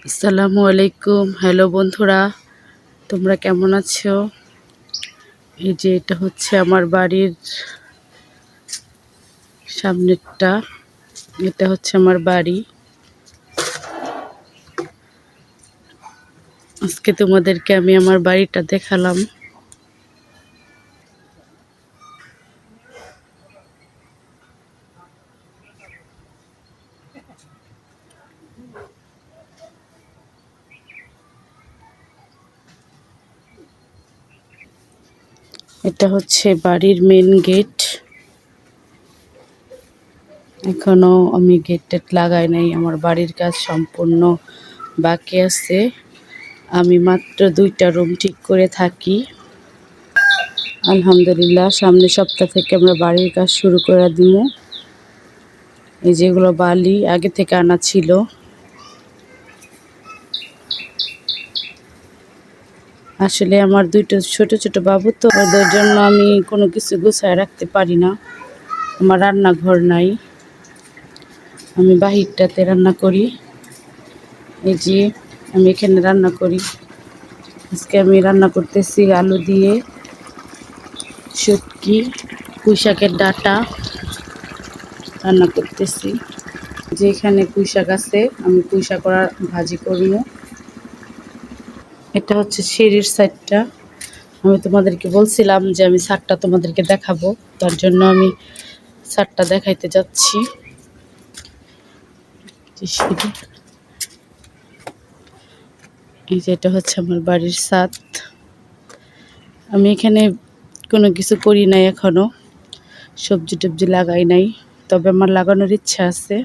আসসালামু আলাইকুম। হ্যালো বন্ধুরা, তোমরা কেমন আছো? এই যে এটা হচ্ছে আমার বাড়ির সামনেরটা। এটা হচ্ছে আমার বাড়ি। আজকে তোমাদেরকে আমি আমার বাড়িটা দেখালাম। এটা হচ্ছে বাড়ির মেন গেট। এখনো আমি গেট টেট লাগাই নাই, আমার বাড়ির কাজ সম্পূর্ণ বাকি আছে। আমি মাত্র 2টা রুম ঠিক করে থাকি। আলহামদুলিল্লাহ, সামনের সপ্তাহ থেকে আমরা বাড়ির কাজ শুরু করে দিব। এই যেগুলো বালি আগে থেকে আনা ছিল। আসলে আমার 2টা ছোট ছোট বাবু, তো ওদের জন্য আমি কোনো কিছু গুছায় রাখতে পারি না। আমার রান্নাঘর নাই, আমি বাহিরটাতে রান্না করি। এই যে আমি এখানে রান্না করি। আজকে আমি রান্না করতেছি আলু দিয়ে শুটকি, পুঁই শাকের ডাঁটা রান্না করতেছি। যে এখানে পুঁই শাক আছে, আমি পুঁই শাক ভাজি করব। এটা হচ্ছে সিঁড়ির সাইডটা। আমি তোমাদেরকে বলছিলাম যে আমি ছাদটা তোমাদেরকে দেখাবো, তার জন্য আমি ছাদটা দেখাইতে যাচ্ছি। এই যে এটা হচ্ছে আমার বাড়ির ছাদ। আমি এখানে কোনো কিছু করি নাই এখনো, সবজি টবজি লাগাই নাই, তবে আমার লাগানোর ইচ্ছা আছে।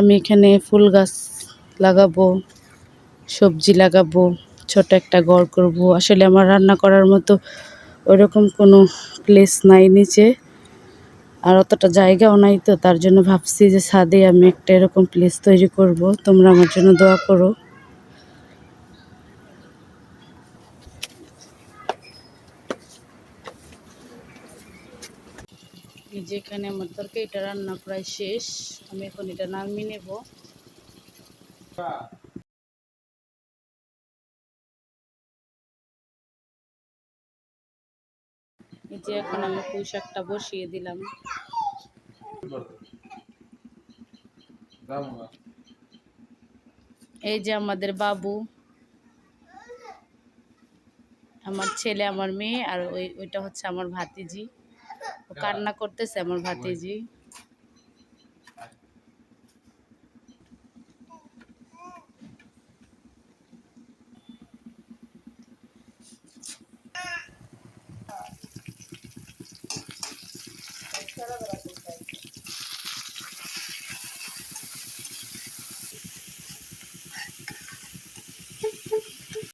আমি এখানে ফুল গাছ লাগাবো, সবজি লাগাবো, ছোট একটা ঘর করব। আসলে আমার রান্না করার মতো ওইরকম কোনো প্লেস নাই নিচে, আর অতটা জায়গাও নাই, তো তার জন্য ভাবছি যে ছাদে আমি একটা এরকম প্লেস তৈরি করব। তোমরা আমার জন্য দোয়া করো। এই যে এখানে আমার তরকারিটা রান্না প্রায় শেষ, আমি এখন এটা নামিয়ে নেব। এই যে এখন আমি পুঁই শাকটা বসিয়ে দিলাম। এই যে আমাদের বাবু, আমার ছেলে, আমার মেয়ে, আর ওইটা হচ্ছে আমার ভাতিজি। ও কান্না করতেছে, আমার ভাতিজি।